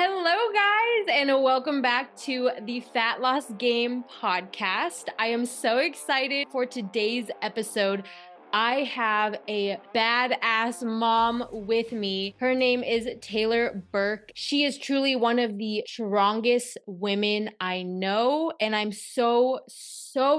Hello, guys, and welcome back to the Fat Loss Game podcast. I am so excited for today's episode. I have a badass mom with me. Her name is Taylor Burke. She is truly one of the strongest women I know, and I'm so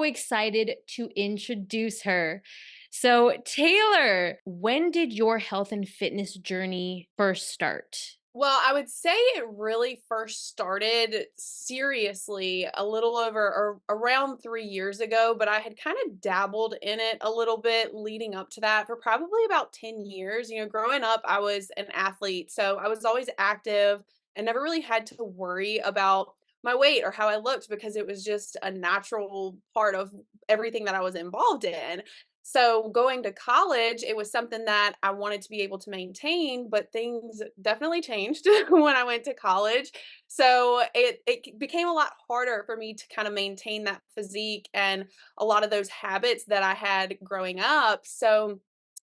excited to introduce her. So, Taylor, when did your health and fitness journey first start? Well, I would say it really first started seriously a little over or around 3 years ago, but I had kind of dabbled in it a little bit leading up to that for probably about 10 years. Growing up, I was an athlete, so I was always active and never really had to worry about my weight or how I looked because it was just a natural part of everything that I was involved in. So going to college, it was something that I wanted to be able to maintain, but things definitely changed when I went to college. So it became a lot harder for me to kind of maintain that physique and a lot of those habits that I had growing up. So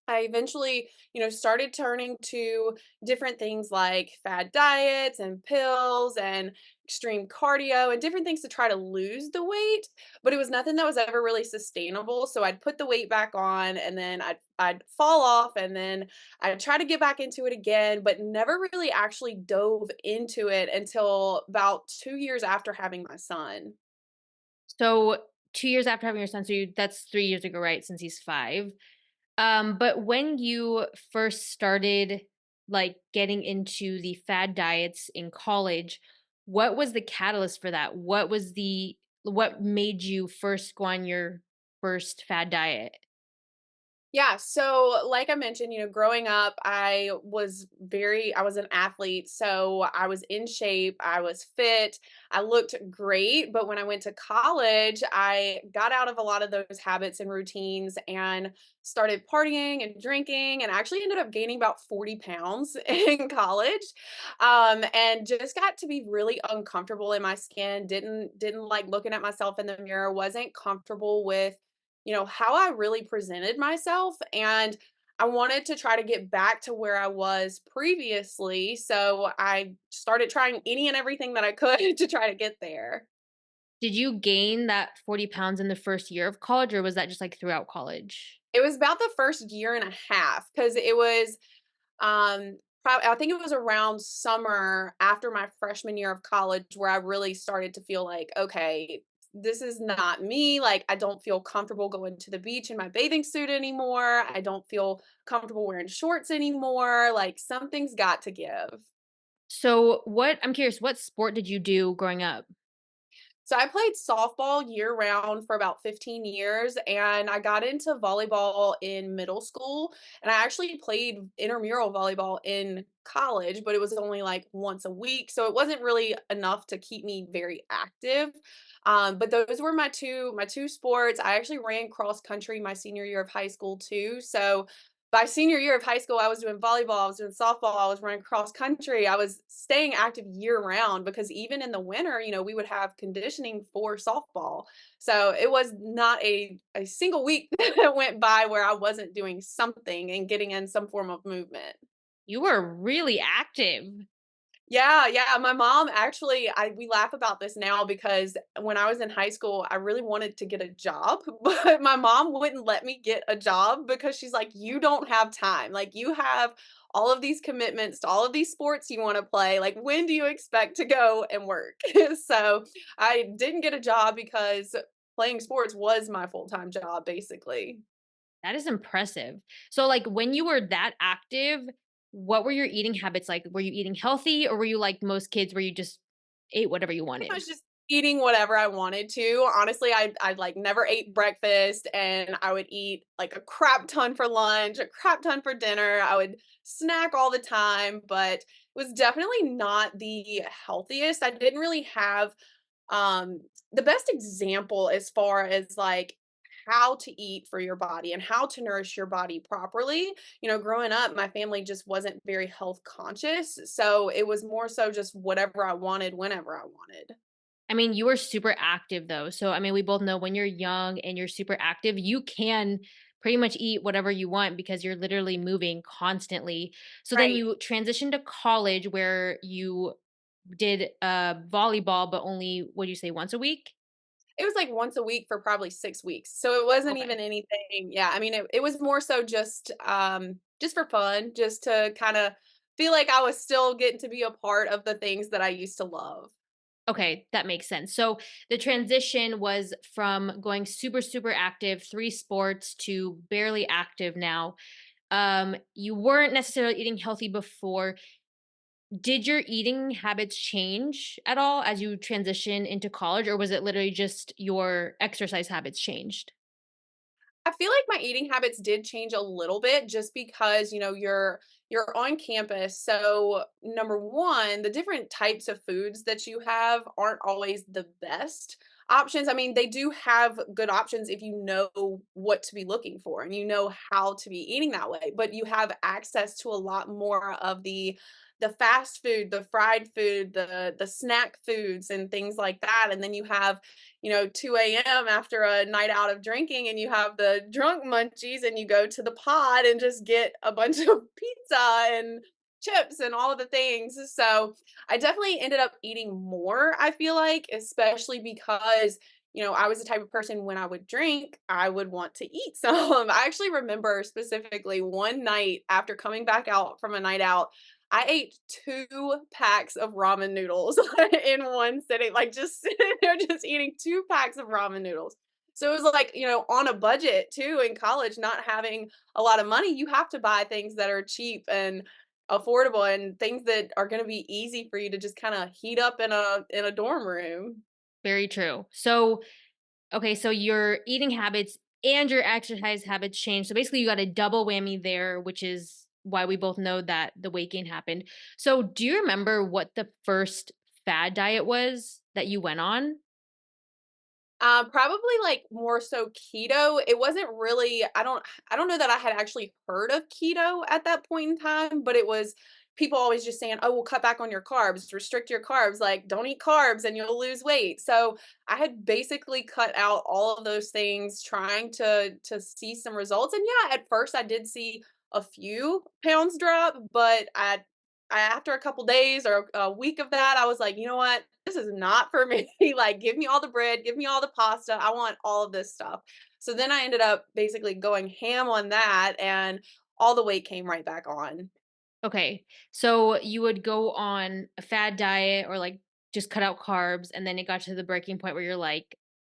I eventually, started turning to different things like fad diets and pills and extreme cardio and different things to try to lose the weight, but it was nothing that was ever really sustainable. So I'd put the weight back on and then I'd fall off and then I'd try to get back into it again, but never really actually dove into it until about 2 years after having my son. So 2 years after having your son, so that's 3 years ago, right? Since he's 5. But when you first started, like, getting into the fad diets in college, what was the catalyst for that? What made you first go on your first fad diet? Yeah, so like I mentioned, growing up, I was an athlete, so I was in shape, I was fit, I looked great, but when I went to college, I got out of a lot of those habits and routines and started partying and drinking and actually ended up gaining about 40 pounds in college. And just got to be really uncomfortable in my skin, didn't like looking at myself in the mirror, wasn't comfortable with how I really presented myself. And I wanted to try to get back to where I was previously. So I started trying any and everything that I could to try to get there. Did you gain that 40 pounds in the first year of college, or was that just, like, throughout college? It was about the first year and a half because it was I think it was around summer after my freshman year of college where I really started to feel like, okay, this is not me. Like, I don't feel comfortable going to the beach in my bathing suit anymore. I don't feel comfortable wearing shorts anymore. Like, something's got to give. So, I'm curious, what sport did you do growing up? So I played softball year round for about 15 years and I got into volleyball in middle school and I actually played intramural volleyball in college, but it was only like once a week. So it wasn't really enough to keep me very active. But those were my two sports. I actually ran cross country my senior year of high school too. So by senior year of high school, I was doing volleyball, I was doing softball, I was running cross country. I was staying active year round because even in the winter, we would have conditioning for softball. So it was not a single week that went by where I wasn't doing something and getting in some form of movement. You were really active. Yeah, yeah. My mom actually, we laugh about this now because when I was in high school, I really wanted to get a job, but my mom wouldn't let me get a job because she's like, you don't have time. Like, you have all of these commitments to all of these sports you want to play. Like, when do you expect to go and work? So I didn't get a job because playing sports was my full time job, basically. That is impressive. So, like, when you were that active, what were your eating habits like? Were you eating healthy, or were you like most kids where you just ate whatever you Pretty wanted? much just eating whatever I wanted to. Honestly, I like never ate breakfast and I would eat like a crap ton for lunch, a crap ton for dinner. I would snack all the time, but it was definitely not the healthiest. I didn't really have um the best example as far as like how to eat for your body and how to nourish your body properly. Growing up, my family just wasn't very health conscious, so it was more so just whatever I wanted whenever I wanted. I mean, you were super active though. So, I mean, we both know when you're young and you're super active, you can pretty much eat whatever you want because you're literally moving constantly. So then Right. you transitioned to college where you did volleyball, but only what do you say, once a week? It was like once a week for probably 6 weeks. So it wasn't Okay. even anything. Yeah, I mean it was more so just for fun, just to kind of feel like I was still getting to be a part of the things that I used to love. Okay, that makes sense. So the transition was from going super, super active, 3 sports, to barely active now. You weren't necessarily eating healthy before. Did your eating habits change at all as you transition into college, or was it literally just your exercise habits changed? I feel like my eating habits did change a little bit just because, you're on campus. So, number 1, the different types of foods that you have aren't always the best options. I mean, they do have good options if you know what to be looking for and you know how to be eating that way, but you have access to a lot more of the fast food, the fried food, the snack foods and things like that. And then you have 2 a.m. after a night out of drinking, and you have the drunk munchies, and you go to the pod and just get a bunch of pizza and chips and all of the things. So I definitely ended up eating more, I feel like, especially because I was the type of person when I would drink, I would want to eat some. I actually remember specifically one night after coming back out from a night out, I ate 2 packs of ramen noodles in one sitting, like, just sitting there just eating 2 packs of ramen noodles. So it was like, on a budget too in college, not having a lot of money, you have to buy things that are cheap and affordable and things that are gonna be easy for you to just kinda heat up in a dorm room. Very true. So, okay, so your eating habits and your exercise habits changed. So basically, you got a double whammy there, which is why we both know that the weight gain happened. So, do you remember what the first fad diet was that you went on? Probably like more so keto. It wasn't really I don't know that I had actually heard of keto at that point in time, but it was people always just saying, "Oh, well cut back on your carbs, restrict your carbs, like don't eat carbs and you'll lose weight." So, I had basically cut out all of those things trying to see some results. And yeah, at first I did see a few pounds drop, but after a couple days or a week of that, I was like, "You know what? This is not for me. Like, give me all the bread, give me all the pasta. I want all of this stuff." So then I ended up basically going ham on that, and all the weight came right back on. Okay. So you would go on a fad diet or like just cut out carbs. And then it got to the breaking point where you're like,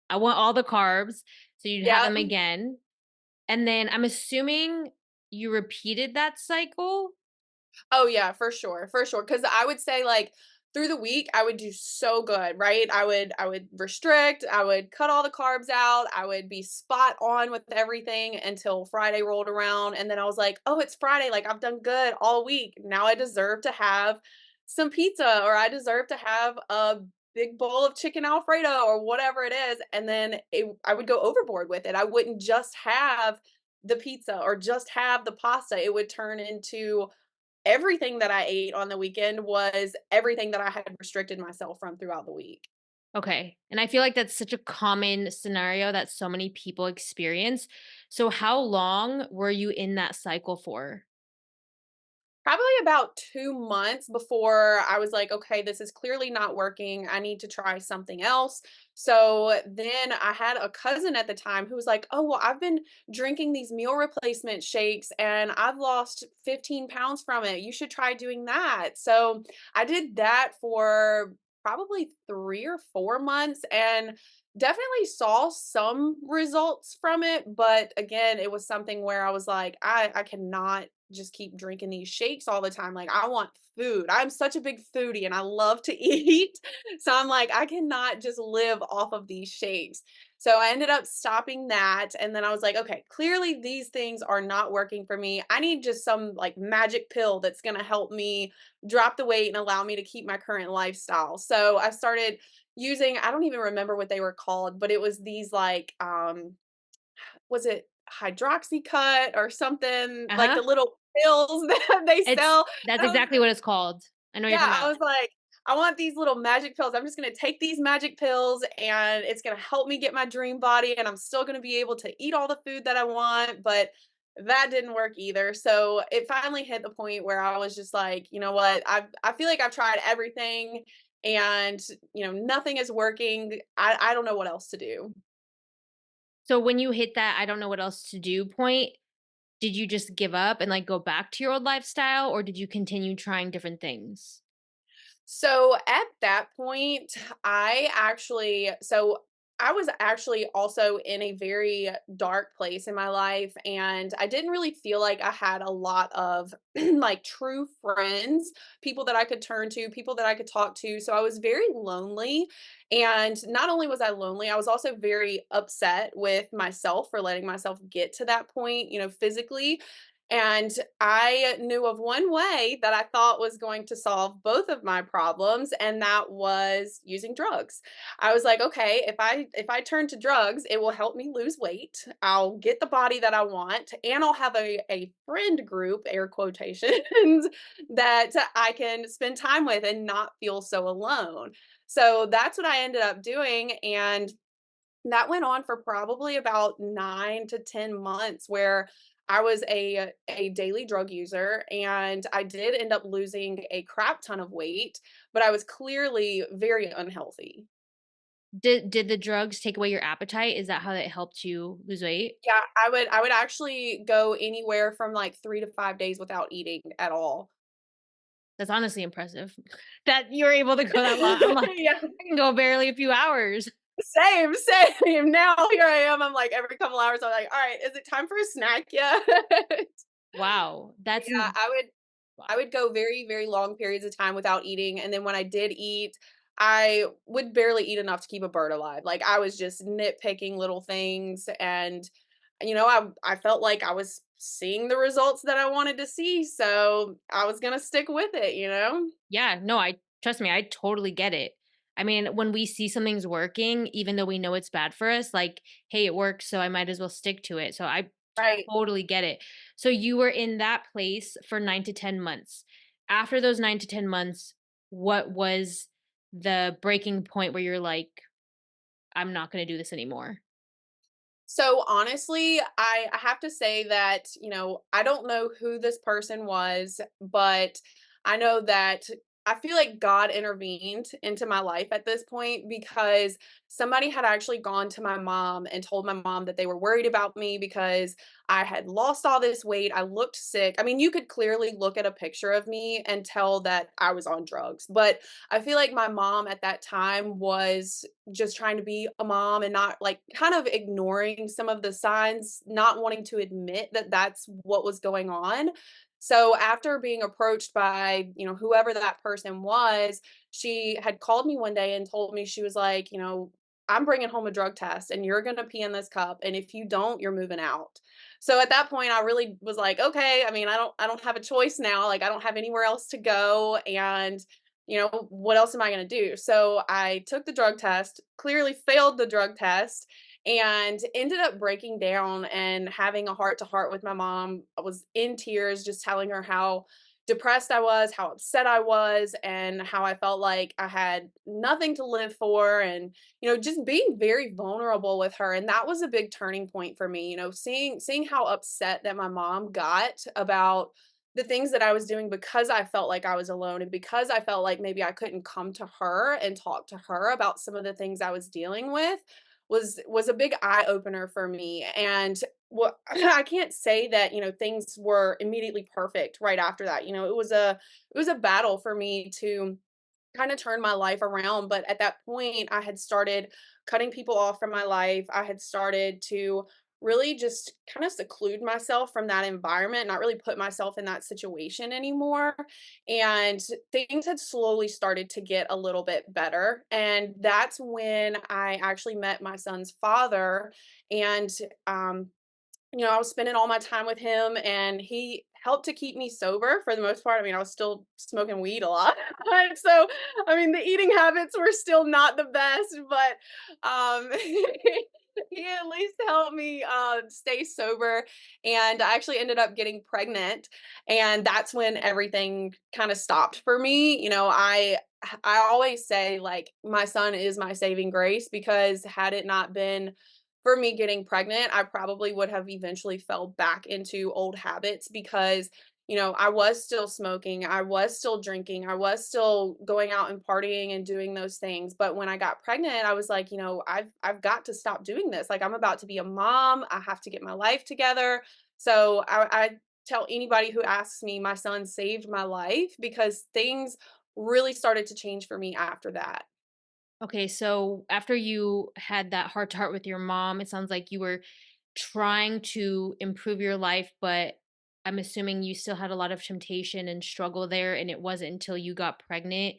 I want all the carbs. So you'd have Yeah. them again. And then I'm assuming you repeated that cycle. Oh yeah, for sure, for sure. Because I would say like through the week, I would do so good, right? I would restrict, I would cut all the carbs out, I would be spot on with everything until Friday rolled around, and then I was like, oh, it's Friday, like I've done good all week. Now I deserve to have some pizza, or I deserve to have a big bowl of chicken alfredo or whatever it is. And then I would go overboard with it. I wouldn't just have the pizza or just have the pasta. It would turn into everything that I ate on the weekend was everything that I had restricted myself from throughout the week. Okay. And I feel like that's such a common scenario that so many people experience. So, how long were you in that cycle for? Probably about 2 months before I was like, "Okay, this is clearly not working. I need to try something else." So, then I had a cousin at the time who was like, "Oh, well, I've been drinking these meal replacement shakes and I've lost 15 pounds from it. You should try doing that." So, I did that for probably 3 or 4 months and definitely saw some results from it, but again, it was something where I was like, I cannot just keep drinking these shakes all the time. Like, I want food. I'm such a big foodie and I love to eat. So I'm like, I cannot just live off of these shakes. So I ended up stopping that. And then I was like, okay, clearly these things are not working for me. I need just some like magic pill that's going to help me drop the weight and allow me to keep my current lifestyle. So I started using, I don't even remember what they were called, but it was these like, was it Hydroxycut or something, Uh like huh. the little pills that they It's sell? That's And I was exactly what it's called. I know what you're yeah, talking I about. was like, "I want these little magic pills. I'm just gonna take these magic pills, and it's gonna help me get my dream body, and I'm still gonna be able to eat all the food that I want, but That didn't work either. So it finally hit the point where I was just like, you know what? I feel like I've tried everything and nothing is working. I don't know what else to do. So when you hit that I don't know what else to do point, did you just give up and, like, go back to your old lifestyle, or did you continue trying different things? So at that point, I was actually also in a very dark place in my life, and I didn't really feel like I had a lot of like true friends, people that I could turn to, people that I could talk to. So I was very lonely. And not only was I lonely, I was also very upset with myself for letting myself get to that point, physically. And I knew of one way that I thought was going to solve both of my problems, and that was using drugs. I was like, okay, if I turn to drugs, it will help me lose weight. I'll get the body that I want, and I'll have a friend group, air quotations, that I can spend time with and not feel so alone. So that's what I ended up doing. And that went on for probably about 9 to 10 months where I was a daily drug user, and I did end up losing a crap ton of weight, but I was clearly very unhealthy. Did the drugs take away your appetite? Is that how it helped you lose weight? Yeah, I would actually go anywhere from like 3 to 5 days without eating at all. That's honestly impressive that you're able to go that long. I'm like, Yeah. I can go barely a few hours. Same, same. Now here I am. I'm like every couple hours, I'm like, all right, is it time for a snack yet? Wow, that's Yeah, in I would go very, very long periods of time without eating, and then when I did eat, I would barely eat enough to keep a bird alive. Like, I was just nitpicking little things, and, I felt like I was seeing the results that I wanted to see, so I was gonna stick with it. Yeah, no, I trust me, I totally get it. I mean, when we see something's working, even though we know it's bad for us, like, hey, it works, so I might as well stick to it. So I Right. totally get it. So you were in that place for 9 to 10 months. After those 9 to 10 months, what was the breaking point where you're like, I'm not going to do this anymore? So honestly, I have to say that, I don't know who this person was, but I know that I feel like God intervened into my life at this point because somebody had actually gone to my mom and told my mom that they were worried about me because I had lost all this weight. I looked sick. I mean, you could clearly look at a picture of me and tell that I was on drugs. But I feel like my mom at that time was just trying to be a mom and not like kind of ignoring some of the signs, not wanting to admit that that's what was going on. So after being approached by, whoever that person was, she had called me one day and told me she was like, I'm bringing home a drug test and you're going to pee in this cup and if you don't, you're moving out. So at that point I really was like, okay, I mean, I don't have a choice now. Like I don't have anywhere else to go and what else am I going to do? So I took the drug test, clearly failed the drug test, and ended up breaking down and having a heart to heart with my mom. I was in tears, just telling her how depressed I was, how upset I was, and how I felt like I had nothing to live for. And, just being very vulnerable with her. And that was a big turning point for me, seeing how upset that my mom got about the things that I was doing because I felt like I was alone and because I felt like maybe I couldn't come to her and talk to her about some of the things I was dealing with was a big eye opener for me. And what I can't say that, things were immediately perfect right after that. It was a battle for me to kind of turned my life around. But at that point, I had started cutting people off from my life. I had started to really just kind of seclude myself from that environment, not really put myself in that situation anymore. And things had slowly started to get a little bit better. And that's when I actually met my son's father. And I was spending all my time with him and he helped to keep me sober for the most part. I mean, I was still smoking weed a lot. So, I mean, the eating habits were still not the best, but he at least helped me stay sober. And I actually ended up getting pregnant. And that's when everything kind of stopped for me. I always say like my son is my saving grace because had it not been for me getting pregnant, I probably would have eventually fell back into old habits because, I was still smoking, I was still drinking, I was still going out and partying and doing those things. But when I got pregnant, I was like, I've got to stop doing this. Like I'm about to be a mom, I have to get my life together. So I tell anybody who asks me, my son saved my life because things really started to change for me after that. Okay, so after you had that heart to heart with your mom, it sounds like you were trying to improve your life, but I'm assuming you still had a lot of temptation and struggle there. And it wasn't until you got pregnant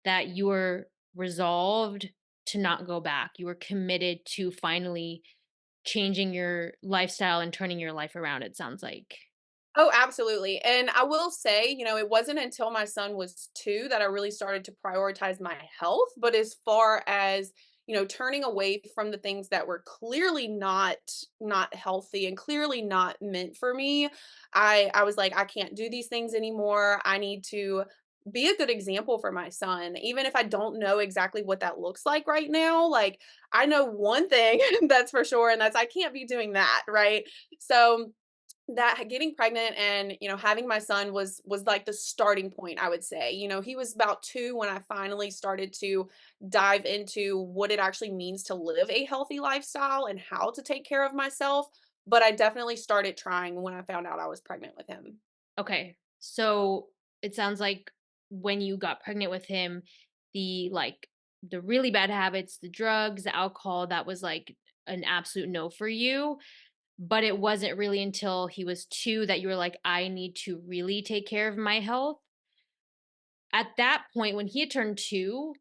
that you were resolved to not go back. You were committed to finally changing your lifestyle and turning your life around, it sounds like. Oh, absolutely. And I will say, it wasn't until my son was 2 that I really started to prioritize my health. But as far as, turning away from the things that were clearly not healthy and clearly not meant for me, I was like, I can't do these things anymore. I need to be a good example for my son. Even if I don't know exactly what that looks like right now, like I know one thing that's for sure, and that's I can't be doing that, right? So that getting pregnant and having my son was like the starting point, I would say. He was about 2 when I finally started to dive into what it actually means to live a healthy lifestyle and how to take care of myself. But I definitely started trying when I found out I was pregnant with him. Okay. So it sounds like when you got pregnant with him, the really bad habits, the drugs, the alcohol, that was like an absolute no for you. But it wasn't really until he was 2 that you were like, I need to really take care of my health. At that point, when he had turned 2,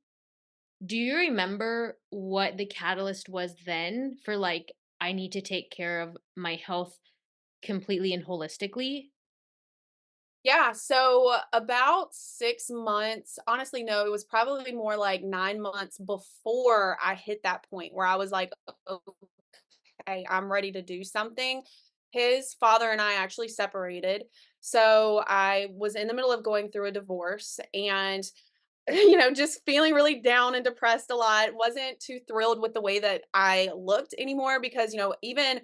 do you remember what the catalyst was then for like, I need to take care of my health completely and holistically? Yeah, so about 6 months, honestly, no, it was probably more like 9 months before I hit that point where I was like, "Okay, I'm ready to do something." His father and I actually separated. So I was in the middle of going through a divorce and just feeling really down and depressed a lot. Wasn't too thrilled with the way that I looked anymore because, even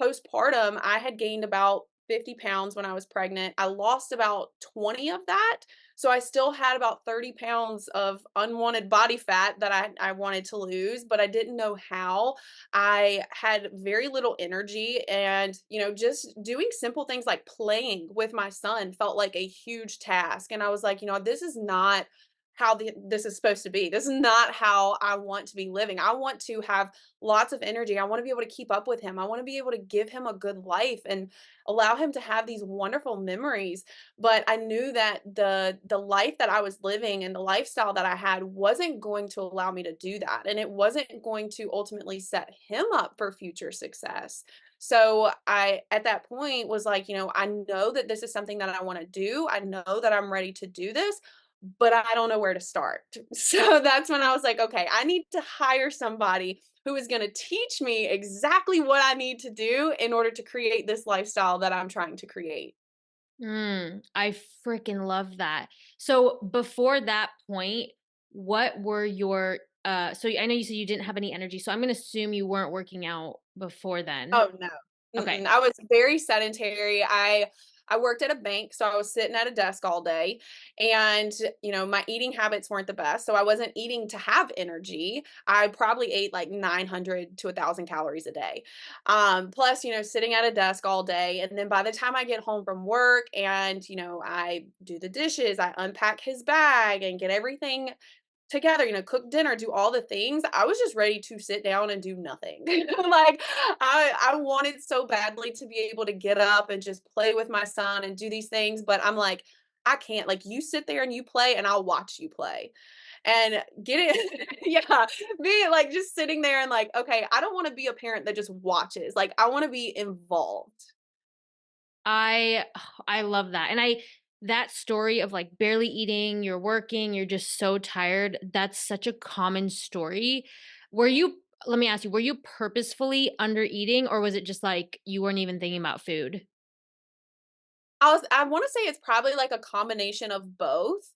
postpartum, I had gained about 50 pounds when I was pregnant. I lost about 20 of that. So I still had about 30 pounds of unwanted body fat that I wanted to lose, but I didn't know how. I had very little energy. And, just doing simple things like playing with my son felt like a huge task. And I was like, this is not how this is supposed to be. This is not how I want to be living. I want to have lots of energy. I want to be able to keep up with him. I want to be able to give him a good life and allow him to have these wonderful memories. But I knew that the life that I was living and the lifestyle that I had wasn't going to allow me to do that. And it wasn't going to ultimately set him up for future success. So I at that point was like, I know that this is something that I want to do. I know that I'm ready to do this, but I don't know where to start. So that's when I was like, okay, I need to hire somebody who is going to teach me exactly what I need to do in order to create this lifestyle that I'm trying to create. I freaking love that. So before that point, what were your so I know you said you didn't have any energy, so I'm gonna assume you weren't working out before then. Oh, no. Okay. I was very sedentary. I worked at a bank, so I was sitting at a desk all day, and, my eating habits weren't the best, so I wasn't eating to have energy. I probably ate like 900 to 1,000 calories a day. Plus, sitting at a desk all day, and then by the time I get home from work and, I do the dishes, I unpack his bag and get everything together, cook dinner, do all the things. I was just ready to sit down and do nothing. Like I wanted so badly to be able to get up and just play with my son and do these things, but I'm like, I can't. Like you sit there and you play and I'll watch you play. And get it yeah, me like just sitting there and like, okay, I don't want to be a parent that just watches. Like I want to be involved. I I love that. And I that story of like barely eating, you're working, you're just so tired, that's such a common story. Were you Let me ask you, were you purposefully under eating or was it just like you weren't even thinking about food? I wanna say it's probably like a combination of both,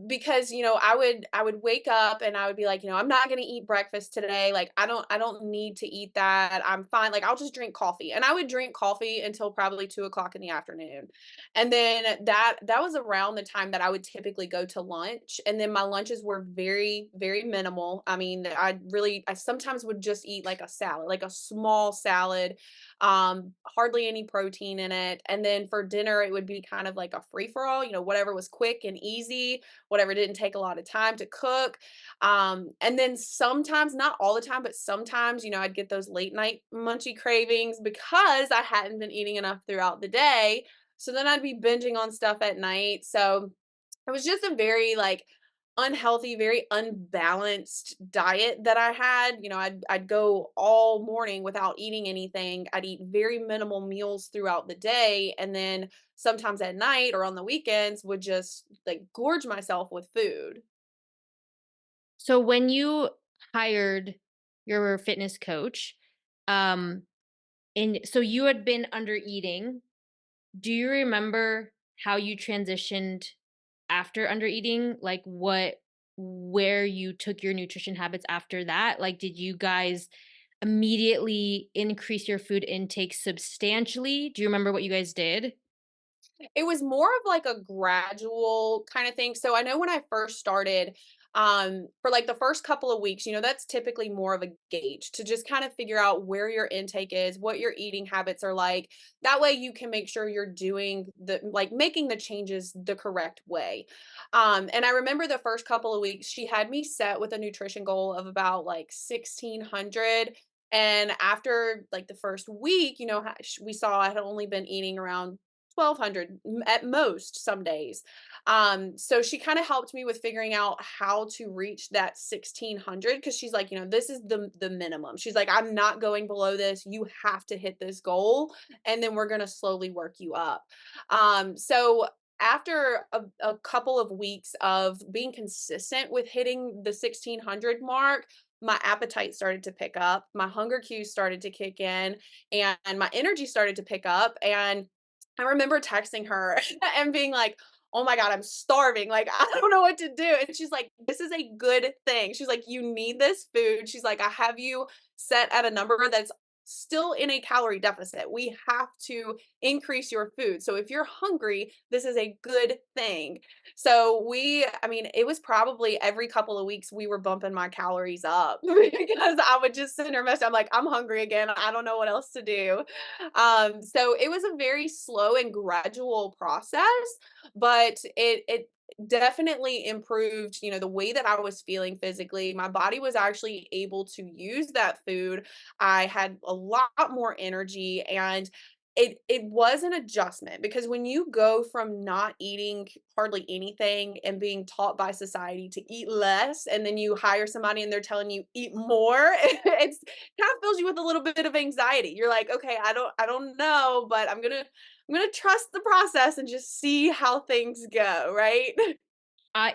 because, I would wake up and I would be like, "I'm not gonna eat breakfast today, like, I don't need to eat that, I'm fine, like, I'll just drink coffee," and I would drink coffee until probably 2 o'clock in the afternoon, and then that was around the time that I would typically go to lunch, and then my lunches were very, very minimal. I mean, I sometimes would just eat like a salad, like a small salad, hardly any protein in it. And then for dinner, it would be kind of like a free for all, whatever was quick and easy, whatever didn't take a lot of time to cook. And then sometimes, not all the time, but sometimes, I'd get those late night munchy cravings because I hadn't been eating enough throughout the day. So then I'd be binging on stuff at night. So it was just a very like unhealthy, very unbalanced diet that I had. I'd go all morning without eating anything. I'd eat very minimal meals throughout the day, and then sometimes at night or on the weekends would just like gorge myself with food. So when you hired your fitness coach, um, and so you had been under eating, do you remember how you transitioned after under eating? Like where you took your nutrition habits after that? Like, did you guys immediately increase your food intake substantially? Do you remember what you guys did? It was more of like a gradual kind of thing. So I know when I first started, for like the first couple of weeks, that's typically more of a gauge to just kind of figure out where your intake is, what your eating habits are like. That way you can make sure you're doing making the changes the correct way. And I remember the first couple of weeks, she had me set with a nutrition goal of about like 1600. And after like the first week, we saw I had only been eating around 1,200 at most some days. So she kind of helped me with figuring out how to reach that 1,600 because she's like, this is the minimum. She's like, I'm not going below this. You have to hit this goal, and then we're gonna slowly work you up. So after a couple of weeks of being consistent with hitting the 1,600 mark, my appetite started to pick up, my hunger cues started to kick in, and my energy started to pick up. And I remember texting her and being like, "Oh my god, I'm starving. Like, I don't know what to do." And she's like, "This is a good thing." She's like, "You need this food." She's like, "I have you set at a number that's still in a calorie deficit. We have to increase your food. So if you're hungry, this is a good thing." So I mean, it was probably every couple of weeks we were bumping my calories up because I would just send her a message. I'm like, "I'm hungry again. I don't know what else to do." So it was a very slow and gradual process, but it definitely improved, the way that I was feeling physically. My body was actually able to use that food. I had a lot more energy, and it was an adjustment because when you go from not eating hardly anything and being taught by society to eat less, and then you hire somebody and they're telling you eat more, it's kind of fills you with a little bit of anxiety. You're like, okay, I don't know, but I'm gonna trust the process and just see how things go, right?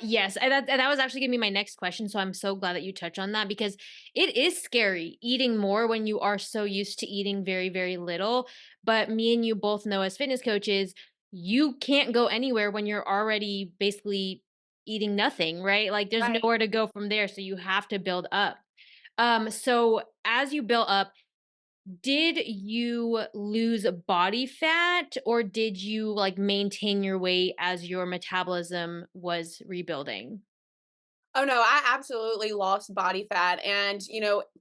Yes, and that was actually gonna be my next question, so I'm so glad that you touch on that because it is scary eating more when you are so used to eating very, very little. But me and you both know as fitness coaches, you can't go anywhere when you're already basically eating nothing, right? Like there's Right. nowhere to go from there, so you have to build up. So as you build up, did you lose body fat or did you like maintain your weight as your metabolism was rebuilding? Oh no, I absolutely lost body fat. And,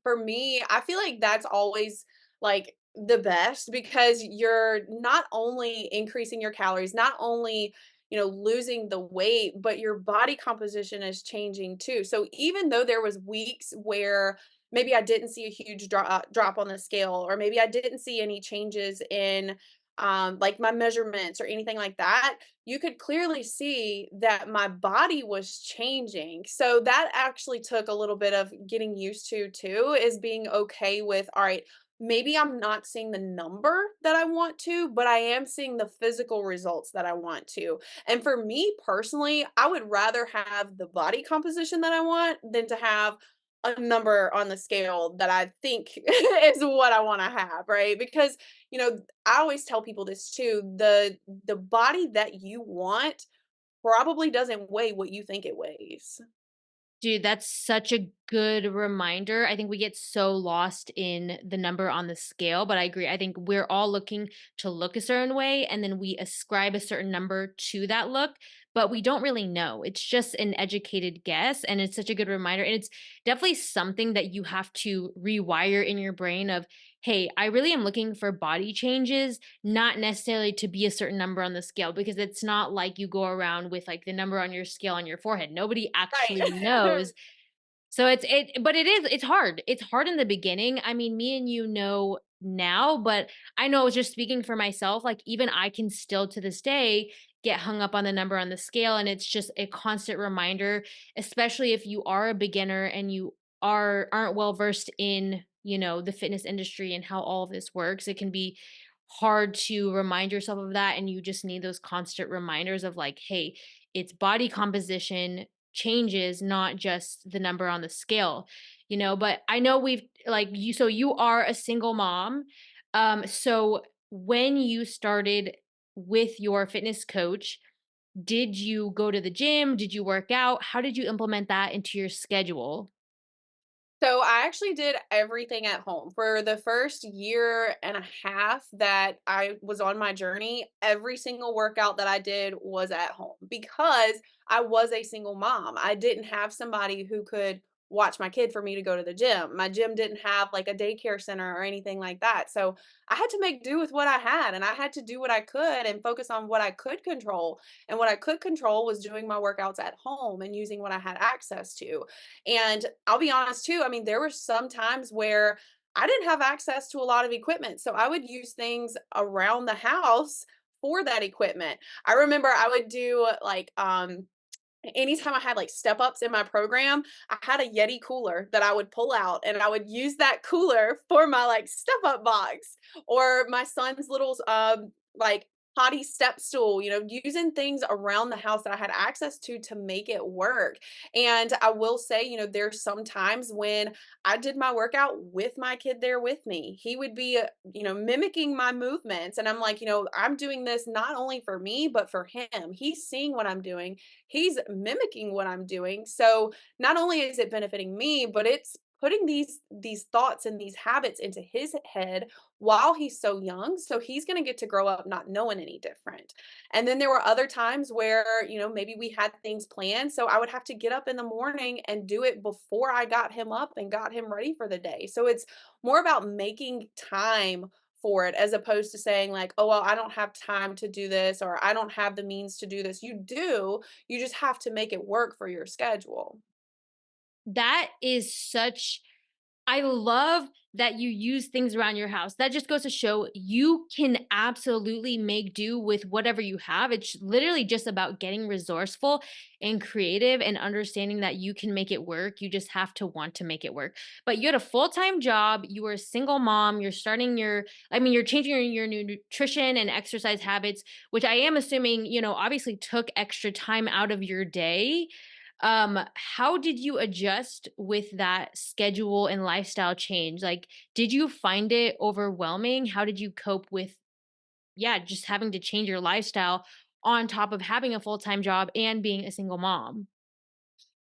for me, I feel like that's always like the best because you're not only increasing your calories, not only, losing the weight, but your body composition is changing too. So even though there was weeks where maybe I didn't see a huge drop on the scale, or maybe I didn't see any changes in like my measurements or anything like that, you could clearly see that my body was changing. So that actually took a little bit of getting used to too, is being okay with, all right, maybe I'm not seeing the number that I want to, but I am seeing the physical results that I want to. And for me personally, I would rather have the body composition that I want than to have a number on the scale that I think is what I want to have, right? Because, I always tell people this too, the body that you want probably doesn't weigh what you think it weighs. Dude, that's such a good reminder. I think we get so lost in the number on the scale, but I agree. I think we're all looking to look a certain way and then we ascribe a certain number to that look, but we don't really know. It's just an educated guess and it's such a good reminder. And it's definitely something that you have to rewire in your brain of, hey, I really am looking for body changes, not necessarily to be a certain number on the scale, because it's not like you go around with like the number on your scale on your forehead. Nobody actually Right. knows. So but it's hard. It's hard in the beginning. I mean, me and you know now, but I know just speaking for myself, like even I can still to this day get hung up on the number on the scale, and it's just a constant reminder, especially if you are a beginner and you aren't well versed in, the fitness industry and how all of this works. It can be hard to remind yourself of that, and you just need those constant reminders of like, hey, it's body composition changes, not just the number on the scale. But I know we've like you so you are a single mom. So when you started with your fitness coach, did you go to the gym? Did you work out? How did you implement that into your schedule? So I actually did everything at home. For the first year and a half that I was on my journey, every single workout that I did was at home because I was a single mom. I didn't have somebody who could watch my kid for me to go to the gym. My gym didn't have like a daycare center or anything like that. So I had to make do with what I had and I had to do what I could and focus on what I could control. And what I could control was doing my workouts at home and using what I had access to. And I'll be honest too, I mean, there were some times where I didn't have access to a lot of equipment. So I would use things around the house for that equipment. I remember I would do like anytime I had like step ups in my program, I had a Yeti cooler that I would pull out and I would use that cooler for my like step up box or my son's little like potty step stool, using things around the house that I had access to make it work. And I will say, there's some times when I did my workout with my kid there with me. He would be, mimicking my movements. And I'm like, I'm doing this not only for me, but for him. He's seeing what I'm doing, he's mimicking what I'm doing. So not only is it benefiting me, but it's putting these thoughts and these habits into his head while he's so young. So he's going to get to grow up not knowing any different. And then there were other times where, maybe we had things planned. So I would have to get up in the morning and do it before I got him up and got him ready for the day. So it's more about making time for it as opposed to saying like, oh, well, I don't have time to do this or I don't have the means to do this. You do, you just have to make it work for your schedule. That is such I love that you use things around your house. That just goes to show you can absolutely make do with whatever you have. It's literally just about getting resourceful and creative and understanding that you can make it work. You just have to want to make it work. But you had a full-time job, you were a single mom, you're changing your nutrition and exercise habits, which I am assuming, obviously took extra time out of your day. How did you adjust with that schedule and lifestyle change? Like, did you find it overwhelming? How did you cope with, yeah, just having to change your lifestyle on top of having a full-time job and being a single mom?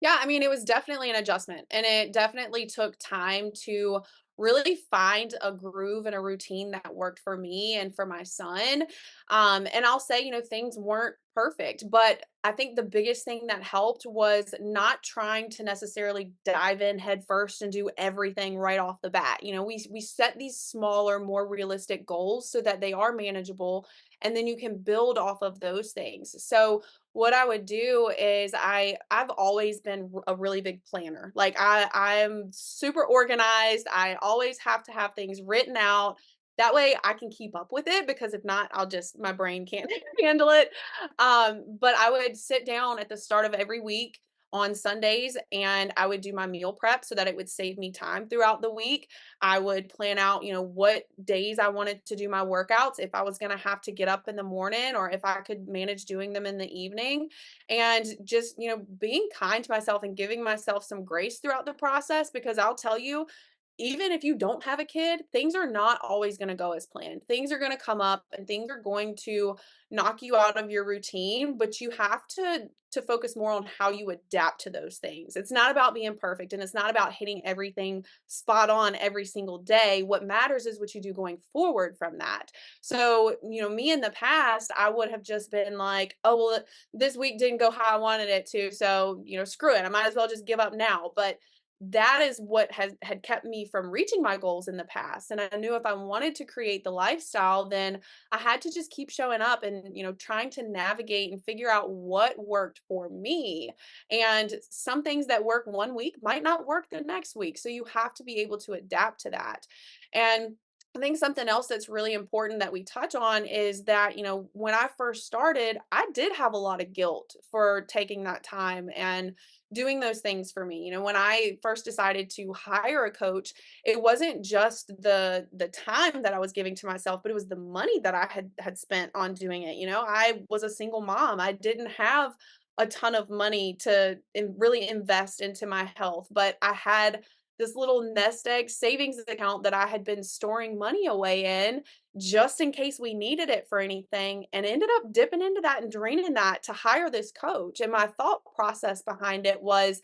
Yeah, I mean, it was definitely an adjustment and it definitely took time to really find a groove and a routine that worked for me and for my son. And I'll say, things weren't perfect, but I think the biggest thing that helped was not trying to necessarily dive in head first and do everything right off the bat. We set these smaller, more realistic goals so that they are manageable and then you can build off of those things. So what I would do is I've always been a really big planner. Like I'm super organized. I always have to have things written out. That way I can keep up with it because if not, my brain can't handle it. But I would sit down at the start of every week on Sundays and I would do my meal prep so that it would save me time throughout the week. I would plan out, what days I wanted to do my workouts, if I was going to have to get up in the morning or if I could manage doing them in the evening. And just, being kind to myself and giving myself some grace throughout the process, because I'll tell you, even if you don't have a kid, things are not always going to go as planned. Things are going to come up and things are going to knock you out of your routine, but you have to focus more on how you adapt to those things. It's not about being perfect and it's not about hitting everything spot on every single day. What matters is what you do going forward from that. So, me in the past, I would have just been like, "Oh, well, this week didn't go how I wanted it to, so, screw it. I might as well just give up now." But that is what had kept me from reaching my goals in the past. And I knew if I wanted to create the lifestyle, then I had to just keep showing up and, trying to navigate and figure out what worked for me. And some things that work one week might not work the next week. So you have to be able to adapt to that. And I think something else that's really important that we touch on is that, when I first started, I did have a lot of guilt for taking that time and doing those things for me. When I first decided to hire a coach, it wasn't just the time that I was giving to myself, but it was the money that I had spent on doing it. I was a single mom. I didn't have a ton of money to really invest into my health, but I had this little nest egg savings account that I had been storing money away in just in case we needed it for anything, and ended up dipping into that and draining that to hire this coach. And my thought process behind it was,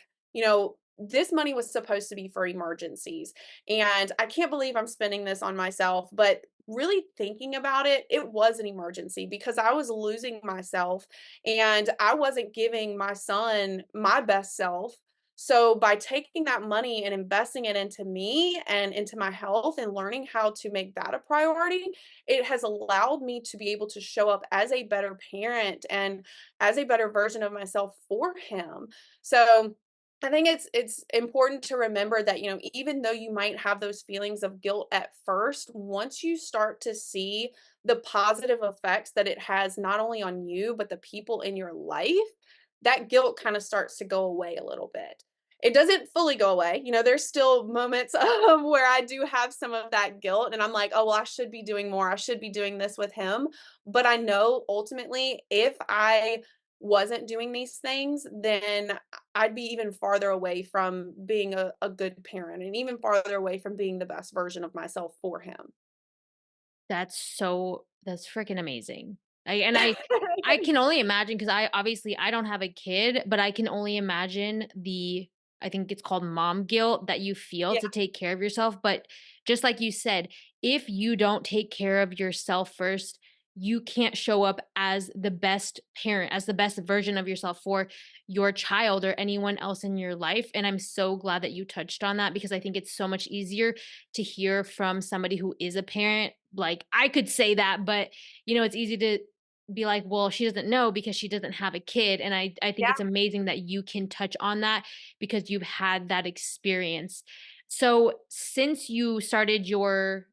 this money was supposed to be for emergencies. And I can't believe I'm spending this on myself, but really thinking about it, it was an emergency because I was losing myself and I wasn't giving my son my best self. So by taking that money and investing it into me and into my health and learning how to make that a priority, it has allowed me to be able to show up as a better parent and as a better version of myself for him. So I think it's important to remember that, even though you might have those feelings of guilt at first, once you start to see the positive effects that it has not only on you, but the people in your life, that guilt kind of starts to go away a little bit. It doesn't fully go away. There's still moments where I do have some of that guilt and I'm like, "Oh, well, I should be doing more. I should be doing this with him." But I know ultimately if I wasn't doing these things, then I'd be even farther away from being a good parent and even farther away from being the best version of myself for him. That's freaking amazing. I can only imagine because I don't have a kid, but I can only imagine the I think it's called mom guilt that you feel Yeah, to take care of yourself. But just like you said, if you don't take care of yourself first, you can't show up as the best parent, as the best version of yourself for your child or anyone else in your life. And I'm so glad that you touched on that because I think it's so much easier to hear from somebody who is a parent. Like I could say that, but it's easy to be like, well, she doesn't know because she doesn't have a kid. And I think yeah. it's amazing that you can touch on that because you've had that experience. So since you started your,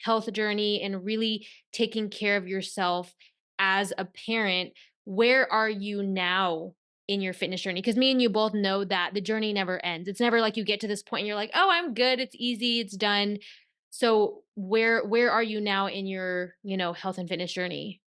health journey and really taking care of yourself as a parent, where are you now in your fitness journey? Because me and you both know that the journey never ends. It's never like you get to this point and you're like, oh, I'm good. It's easy. It's done. So where are you now in your, health and fitness journey?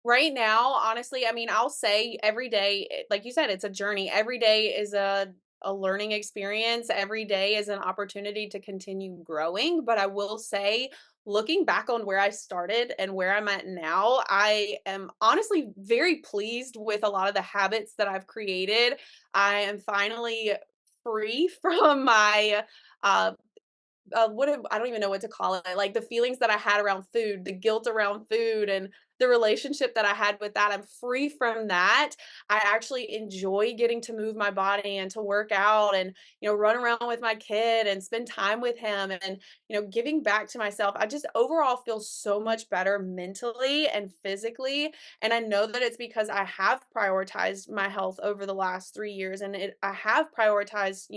Right now, honestly, I mean, I'll say every day, like you said, it's a journey. Every day is a learning experience. Every day is an opportunity to continue growing. But I will say, looking back on where I started and where I'm at now, I am honestly very pleased with a lot of the habits that I've created. I am finally free from my uh I don't even know what to call it, like, the feelings that I had around food, the guilt around food, and the relationship that I had with that, I'm free from that. I actually enjoy getting to move my body and to work out and, run around with my kid and spend time with him and, giving back to myself. I just overall feel so much better mentally and physically, and I know that it's because I have prioritized my health over the last 3 years, and I have prioritized,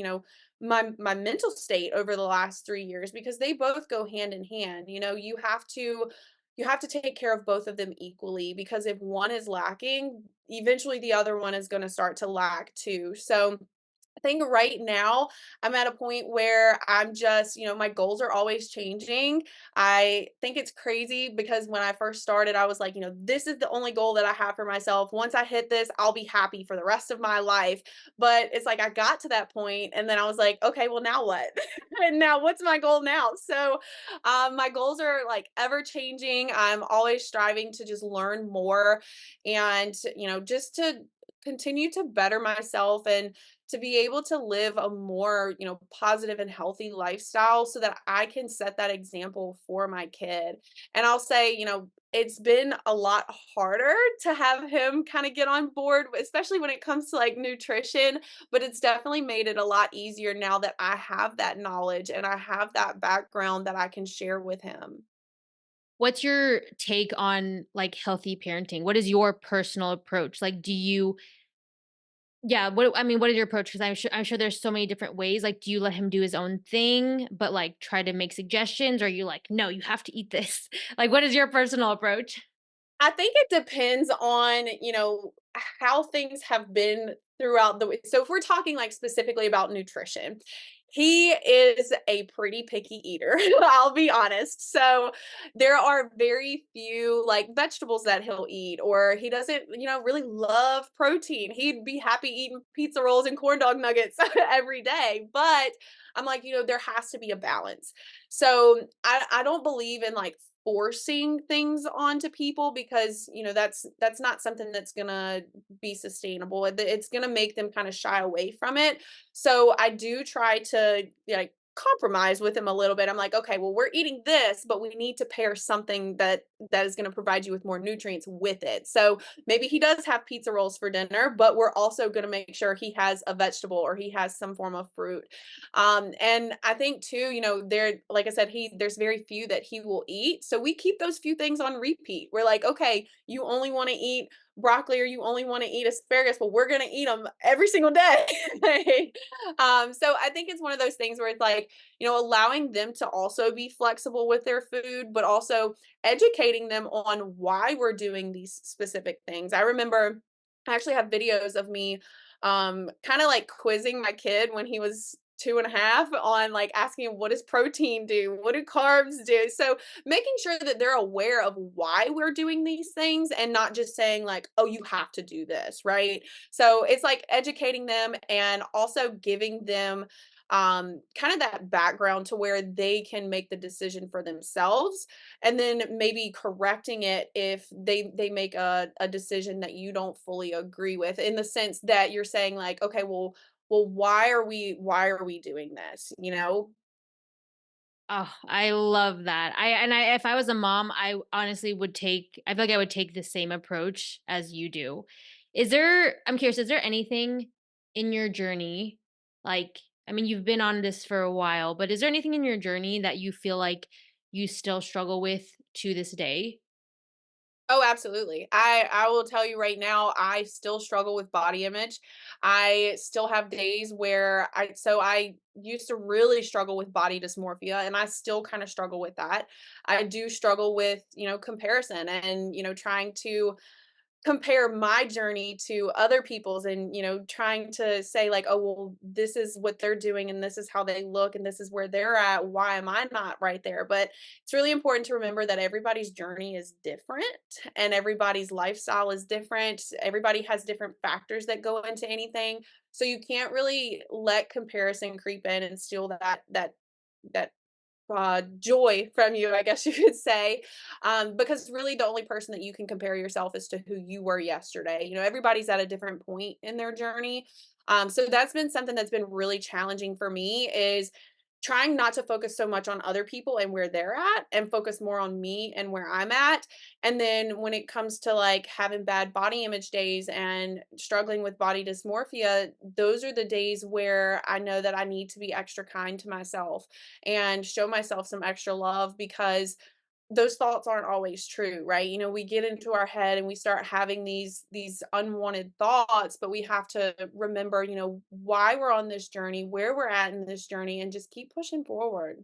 my mental state over the last 3 years because they both go hand in hand. You have to you have to take care of both of them equally, because if one is lacking, eventually the other one is going to start to lack too. So I think right now I'm at a point where I'm just, my goals are always changing. I think it's crazy because when I first started, I was like, this is the only goal that I have for myself. Once I hit this, I'll be happy for the rest of my life. But it's like I got to that point and then I was like, okay, well, now what? And now what's my goal now? So my goals are like ever changing. I'm always striving to just learn more and, just to continue to better myself and to be able to live a more, positive and healthy lifestyle so that I can set that example for my kid. And I'll say, it's been a lot harder to have him kind of get on board, especially when it comes to like nutrition, but it's definitely made it a lot easier now that I have that knowledge and I have that background that I can share with him. What's your take on like healthy parenting? What is your personal approach? Like, do you yeah, what is your approach? Because I'm sure there's so many different ways. Like, do you let him do his own thing, but like try to make suggestions, or are you like, no, you have to eat this? Like, what is your personal approach? I think it depends on, how things have been throughout the week. So if we're talking like specifically about nutrition, he is a pretty picky eater, I'll be honest. So there are very few like vegetables that he'll eat, or he doesn't, really love protein. He'd be happy eating pizza rolls and corn dog nuggets every day. But I'm like, there has to be a balance. So I don't believe in like forcing things onto people, because that's not something that's gonna be sustainable. It's gonna make them kind of shy away from it. So I do try to like compromise with him a little bit. I'm like, okay, well, we're eating this, but we need to pair something that is going to provide you with more nutrients with it. So maybe he does have pizza rolls for dinner, but we're also going to make sure he has a vegetable or he has some form of fruit. And I think too, there, like I said, there's very few that he will eat. So we keep those few things on repeat. We're like, okay, you only want to eat broccoli or you only want to eat asparagus. Well, we're going to eat them every single day. So I think it's one of those things where it's like, allowing them to also be flexible with their food, but also educating them on why we're doing these specific things. I remember I actually have videos of me kind of like quizzing my kid when he was 2.5 on like asking him, what does protein do? What do carbs do? So making sure that they're aware of why we're doing these things and not just saying like, oh, you have to do this, right? So it's like educating them and also giving them kind of that background to where they can make the decision for themselves, and then maybe correcting it if they make a decision that you don't fully agree with, in the sense that you're saying like, okay, well, why are we doing this, Oh, I love that. If I was a mom, I honestly would I feel like I would take the same approach as you do. I'm curious, is there anything in your journey, like, I mean, you've been on this for a while, but is there anything in your journey that you feel like you still struggle with to this day? Oh, absolutely. I will tell you right now, I still struggle with body image. I still have days where I used to really struggle with body dysmorphia, and I still kind of struggle with that. I do struggle with, comparison and, trying to compare my journey to other people's, and trying to say like, oh, well, this is what they're doing and this is how they look and this is where they're at, why am I not right there? But it's really important to remember that everybody's journey is different and everybody's lifestyle is different. Everybody has different factors that go into anything, so you can't really let comparison creep in and steal that joy from you, I guess you could say. Because really the only person that you can compare yourself is to who you were yesterday. Everybody's at a different point in their journey. So that's been something that's been really challenging for me, is trying not to focus so much on other people and where they're at and focus more on me and where I'm at. And then when it comes to like having bad body image days and struggling with body dysmorphia, those are the days where I know that I need to be extra kind to myself and show myself some extra love, because those thoughts aren't always true, right? We get into our head and we start having these unwanted thoughts, but we have to remember, why we're on this journey, where we're at in this journey, and just keep pushing forward.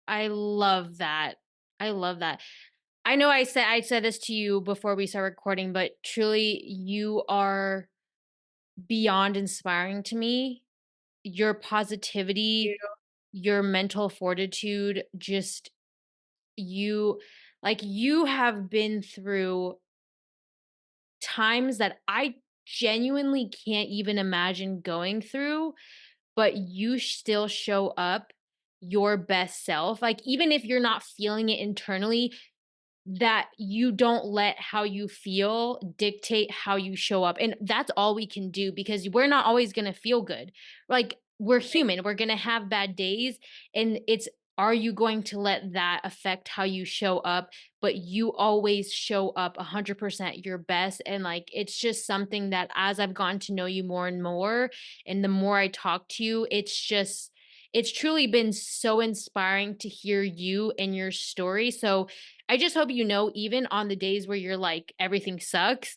I love that. I love that. I know I said this to you before we start recording, but truly you are beyond inspiring to me. Your You. positivity, your mental fortitude, just you you have been through times that I genuinely can't even imagine going through, but you still show up your best self. Like, even if you're not feeling it internally, that you don't let how you feel dictate how you show up. And that's all we can do because we're not always going to feel good. Like, we're human, we're going to have bad days. And it's, are you going to let that affect how you show up? But you always show up 100% your best. And like, it's just something that as I've gotten to know you more and more, and the more I talk to you, it's truly been so inspiring to hear you and your story. So, I just hope you know, even on the days where you're like, everything sucks,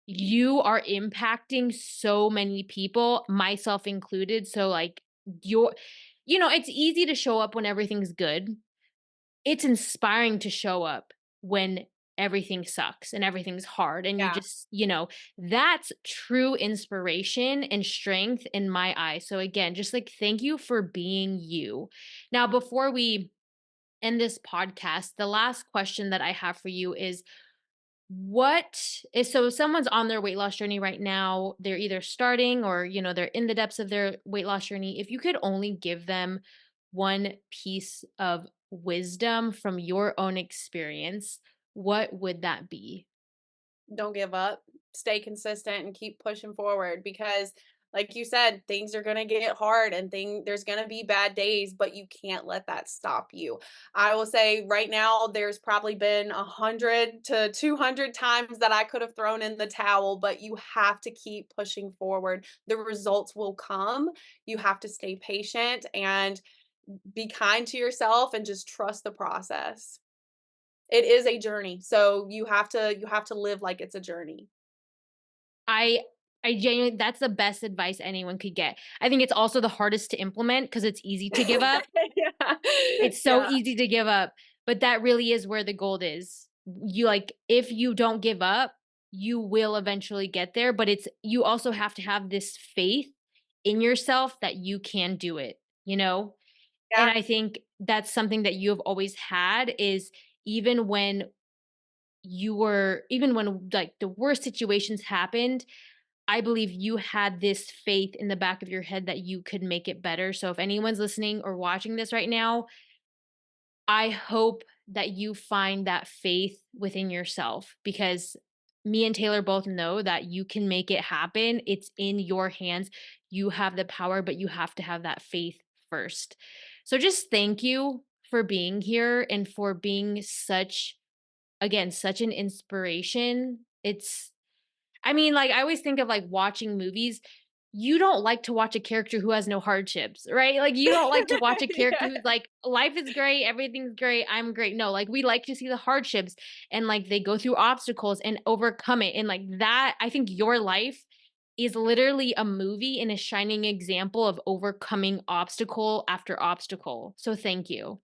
you are impacting so many people, myself included. So, like, you're, it's easy to show up when everything's good. It's inspiring to show up when everything sucks and everything's hard. And you Yeah. just, that's true inspiration and strength in my eyes. So, again, just like, thank you for being you. Now, before we end this podcast, the last question that I have for you is, what is, so if someone's on their weight loss journey right now, they're either starting or, they're in the depths of their weight loss journey. If you could only give them one piece of wisdom from your own experience, what would that be? Don't give up. Stay consistent and keep pushing forward because like you said, things are going to get hard and there's going to be bad days, but you can't let that stop you. I will say right now there's probably been 100 to 200 times that I could have thrown in the towel, but you have to keep pushing forward. The results will come. You have to stay patient and be kind to yourself and just trust the process. It is a journey, so you have to live like it's a journey. I I genuinely, that's the best advice anyone could get. I think it's also the hardest to implement because it's easy to give up. Yeah. It's so Yeah, easy to give up, but that really is where the gold is. You like, if you don't give up, you will eventually get there, but it's, you also have to have this faith in yourself that you can do it, you know? And yeah. I think that's something that you have always had, is even when even when like the worst situations happened, I believe you had this faith in the back of your head that you could make it better. So if anyone's listening or watching this right now, I hope that you find that faith within yourself, because me and Taylor both know that you can make it happen. It's in your hands. You have the power, but you have to have that faith first. So just thank you for being here and for being such, again, such an inspiration. It's, I mean, like, I always think of, like, watching movies. You don't like to watch a character who has no hardships, right? Like, you don't like to watch a character Yeah. who's like, "Life is great, everything's great, I'm great." No, like, we like to see the hardships and, like, they go through obstacles and overcome it, and, like, that, I think your life is literally a movie and a shining example of overcoming obstacle after obstacle. So thank you.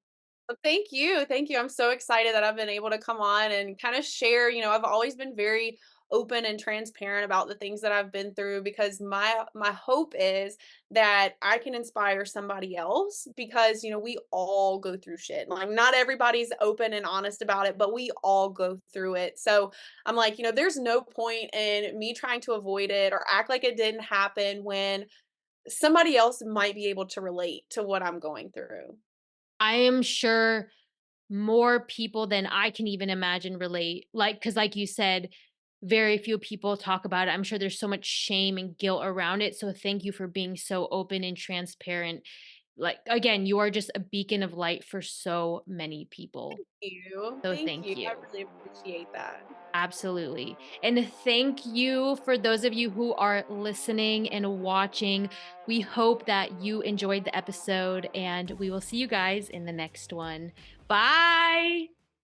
Well, thank you. Thank you. I'm so excited that I've been able to come on and kind of share. I've always been very open and transparent about the things that I've been through because my hope is that I can inspire somebody else because we all go through shit. Like not everybody's open and honest about it, but we all go through it. So I'm like, there's no point in me trying to avoid it or act like it didn't happen when somebody else might be able to relate to what I'm going through. I am sure more people than I can even imagine relate. Like, because like you said, very few people talk about it. I'm sure there's so much shame and guilt around it. So thank you for being so open and transparent. Like, again, you are just a beacon of light for so many people. You. So Thank thank you. I you. really appreciate that. Absolutely. And thank you for those of you who are listening and watching. We hope that you enjoyed the episode, and we will see you guys in the next one. Bye.